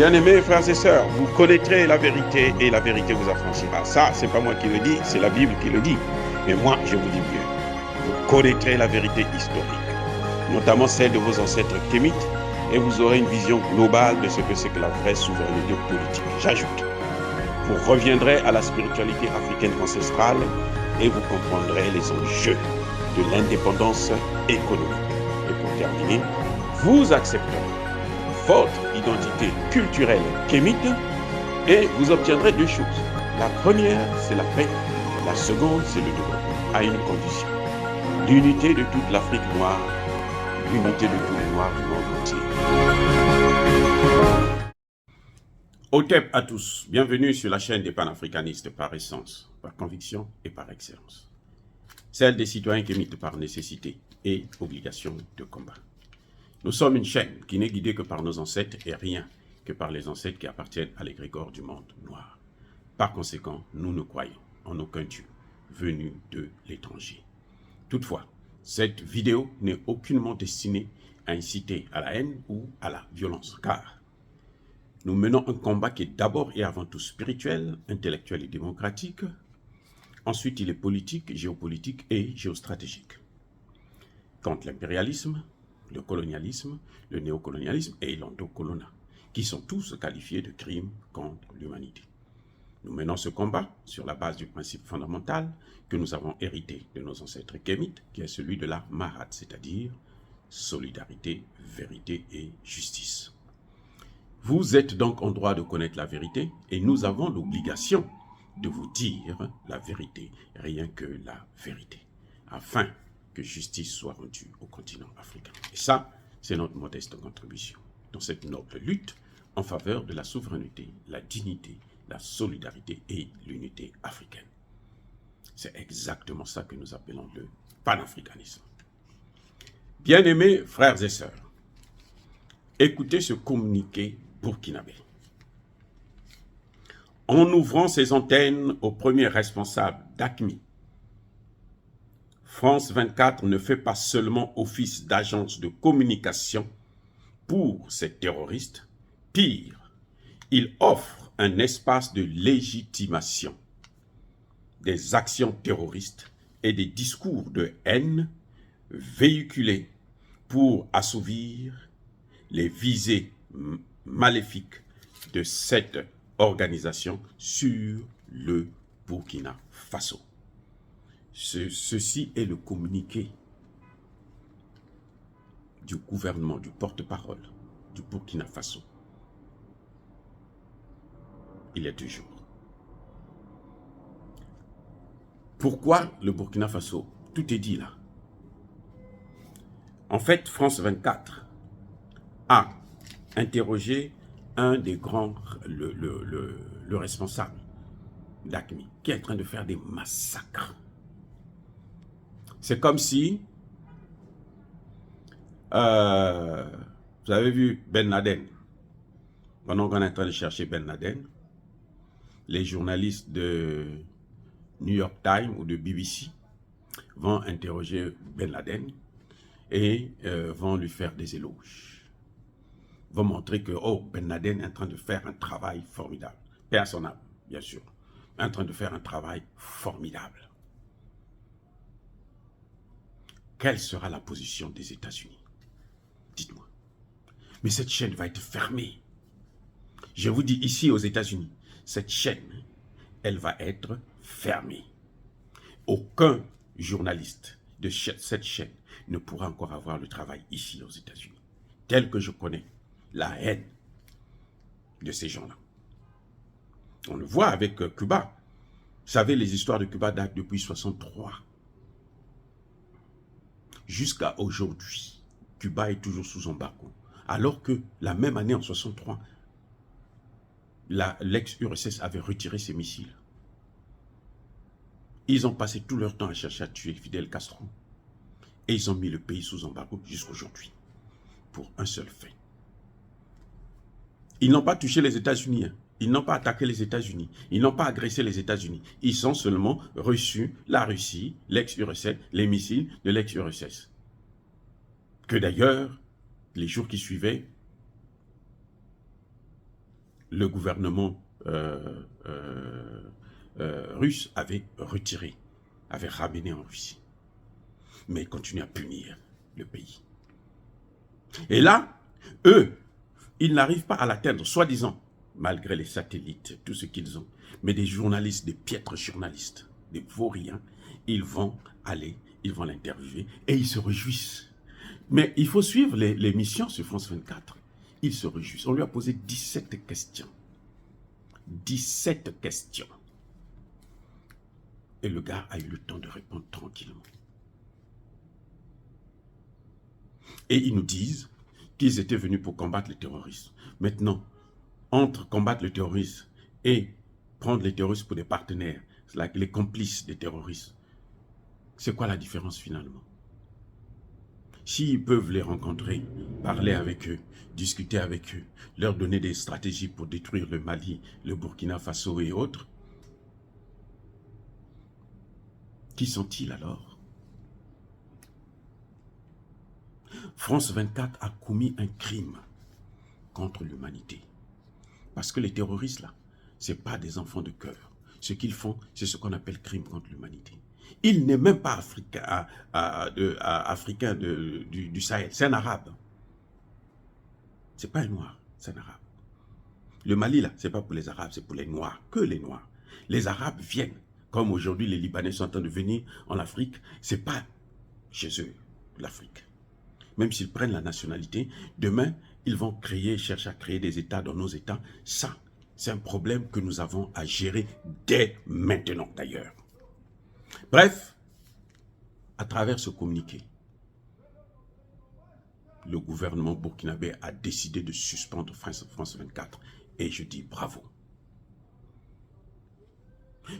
Bien-aimés frères et sœurs, vous connaîtrez la vérité et la vérité vous affranchira. Ça, c'est pas moi qui le dis, c'est la Bible qui le dit. Mais moi, je vous dis mieux. Vous connaîtrez la vérité historique, notamment celle de vos ancêtres kémites, et vous aurez une vision globale de ce que c'est que la vraie souveraineté politique. J'ajoute, vous reviendrez à la spiritualité africaine ancestrale et vous comprendrez les enjeux de l'indépendance économique. Et pour terminer, vous accepterez votre identité culturelle kémite et vous obtiendrez deux choses. La première, c'est la paix. La seconde, c'est le développement, à une condition. L'unité de toute l'Afrique noire, l'unité de tous les Noirs du monde entier. Otep à tous, bienvenue sur la chaîne des panafricanistes par essence, par conviction et par excellence. Celle des citoyens kémites par nécessité et obligation de combat. Nous sommes une chaîne qui n'est guidée que par nos ancêtres et rien que par les ancêtres qui appartiennent à l'égrégore du monde noir. Par conséquent, nous ne croyons en aucun Dieu venu de l'étranger. Toutefois, cette vidéo n'est aucunement destinée à inciter à la haine ou à la violence, car nous menons un combat qui est d'abord et avant tout spirituel, intellectuel et démocratique. Ensuite, il est politique, géopolitique et géostratégique. Contre l'impérialisme, le colonialisme, le néocolonialisme et l'endocolona, qui sont tous qualifiés de crimes contre l'humanité. Nous menons ce combat sur la base du principe fondamental que nous avons hérité de nos ancêtres kémites, qui est celui de la Mahat, c'est-à-dire solidarité, vérité et justice. Vous êtes donc en droit de connaître la vérité et nous avons l'obligation de vous dire la vérité, rien que la vérité, afin que justice soit rendue au continent africain. Et ça, c'est notre modeste contribution dans cette noble lutte en faveur de la souveraineté, la dignité, la solidarité et l'unité africaine. C'est exactement ça que nous appelons le panafricanisme. Bien-aimés frères et sœurs, écoutez ce communiqué burkinabé. En ouvrant ses antennes au premier responsable d'AQMI, France 24 ne fait pas seulement office d'agence de communication pour ces terroristes, pire, il offre un espace de légitimation des actions terroristes et des discours de haine véhiculés pour assouvir les visées maléfiques de cette organisation sur le Burkina Faso. Ceci est le communiqué du gouvernement, du porte-parole du Burkina Faso. Il y a 2 jours. Pourquoi le Burkina Faso? Tout est dit là. En fait, France 24 a interrogé un des grands, le responsable d'AQMI, qui est en train de faire des massacres. C'est comme si, vous avez vu Ben Laden, pendant qu'on est en train de chercher Ben Laden, les journalistes de New York Times ou de BBC vont interroger Ben Laden et vont lui faire des éloges. Vont montrer que Ben Laden est en train de faire un travail formidable. Personnel, bien sûr. En train de faire un travail formidable. Quelle sera la position des États-Unis? Dites-moi. Mais cette chaîne va être fermée. Je vous dis ici aux États-Unis, cette chaîne, elle va être fermée. Aucun journaliste de cette chaîne ne pourra encore avoir le travail ici aux États-Unis. Tel que je connais la haine de ces gens-là. On le voit avec Cuba. Vous savez, les histoires de Cuba datent depuis 1963. Jusqu'à aujourd'hui, Cuba est toujours sous embargo. Alors que la même année, en 1963, l'ex-URSS avait retiré ses missiles. Ils ont passé tout leur temps à chercher à tuer Fidel Castro. Et ils ont mis le pays sous embargo jusqu'à aujourd'hui. Pour un seul fait. Ils n'ont pas touché les États-Unis. Ils n'ont pas attaqué les États-Unis. Ils n'ont pas agressé les États-Unis. Ils ont seulement reçu la Russie, l'ex-URSS, les missiles de l'ex-URSS. Que d'ailleurs, les jours qui suivaient, le gouvernement russe avait retiré, avait ramené en Russie. Mais il continue à punir le pays. Et là, eux, ils n'arrivent pas à l'atteindre, soi-disant, malgré les satellites, tout ce qu'ils ont. Mais des journalistes, des piètres journalistes, des vauriens, ils vont aller, ils vont l'interviewer et ils se réjouissent. Mais il faut suivre les missions sur France 24. Ils se réjouissent. On lui a posé 17 questions. 17 questions. Et le gars a eu le temps de répondre tranquillement. Et ils nous disent qu'ils étaient venus pour combattre le terrorisme. Maintenant, entre combattre le terrorisme et prendre les terroristes pour des partenaires, les complices des terroristes, c'est quoi la différence finalement? S'ils peuvent les rencontrer, parler avec eux, discuter avec eux, leur donner des stratégies pour détruire le Mali, le Burkina Faso et autres, qui sont-ils alors? France 24 a commis un crime contre l'humanité. Parce que les terroristes là, ce n'est pas des enfants de cœur. Ce qu'ils font, c'est ce qu'on appelle crime contre l'humanité. Il n'est même pas africain du Sahel, c'est un arabe. Ce n'est pas un noir, c'est un arabe. Le Mali là, ce n'est pas pour les arabes, c'est pour les noirs, que les noirs. Les arabes viennent, comme aujourd'hui les Libanais sont en train de venir en Afrique, ce n'est pas chez eux l'Afrique. Même s'ils prennent la nationalité, demain, ils vont chercher à créer des États dans nos États. Ça, c'est un problème que nous avons à gérer dès maintenant d'ailleurs. Bref, à travers ce communiqué, le gouvernement burkinabé a décidé de suspendre France 24 et je dis bravo.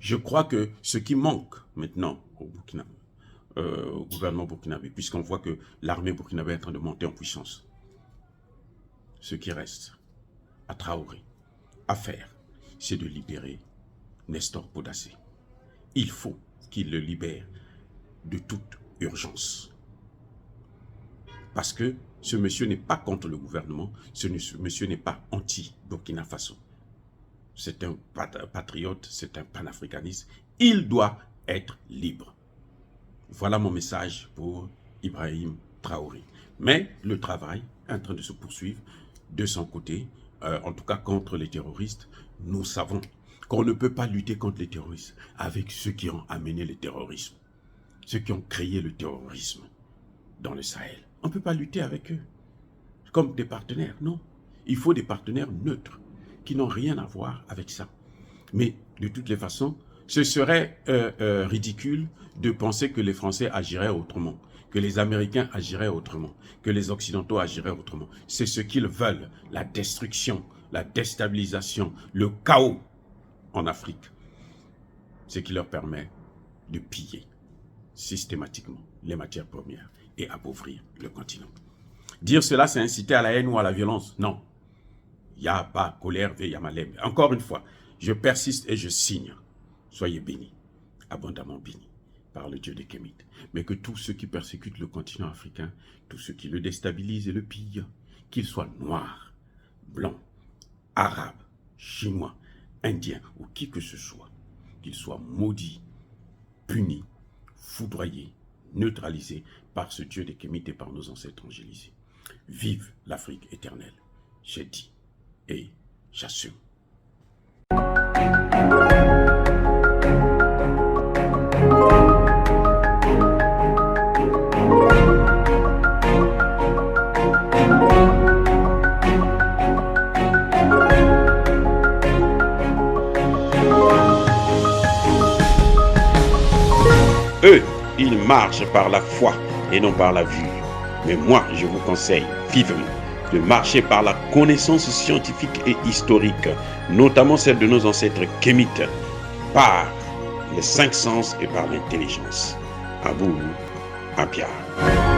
Je crois que ce qui manque maintenant au gouvernement burkinabé, puisqu'on voit que l'armée burkinabé est en train de monter en puissance, ce qui reste à Traoré à faire, c'est de libérer Nestor Bodassé. Il faut qu'il le libère de toute urgence. Parce que ce monsieur n'est pas contre le gouvernement, ce monsieur n'est pas anti-Burkina Faso. C'est un patriote, c'est un panafricaniste. Il doit être libre. Voilà mon message pour Ibrahim Traoré. Mais le travail est en train de se poursuivre de son côté, en tout cas contre les terroristes. Nous savons qu'on ne peut pas lutter contre les terroristes avec ceux qui ont amené le terrorisme, ceux qui ont créé le terrorisme dans le Sahel. On ne peut pas lutter avec eux comme des partenaires, non. Il faut des partenaires neutres qui n'ont rien à voir avec ça. Mais de toutes les façons, ce serait ridicule de penser que les Français agiraient autrement, que les Américains agiraient autrement, que les Occidentaux agiraient autrement. C'est ce qu'ils veulent, la destruction, la déstabilisation, le chaos en Afrique. Ce qui leur permet de piller systématiquement les matières premières et appauvrir le continent. Dire cela, c'est inciter à la haine ou à la violence. Non. Yaba, colère, Yamalem. Encore une fois, je persiste et je signe. Soyez bénis, abondamment bénis par le Dieu des Kémites. Mais que tous ceux qui persécutent le continent africain, tous ceux qui le déstabilisent et le pillent, qu'ils soient noirs, blancs, arabes, chinois, indiens ou qui que ce soit, qu'ils soient maudits, punis, foudroyés, neutralisés par ce Dieu des Kémites et par nos ancêtres angélisés. Vive l'Afrique éternelle. J'ai dit et j'assume. Eux, ils marchent par la foi et non par la vue. Mais moi, je vous conseille vivement de marcher par la connaissance scientifique et historique, notamment celle de nos ancêtres kémites, par les 5 sens et par l'intelligence. À vous, à Pierre.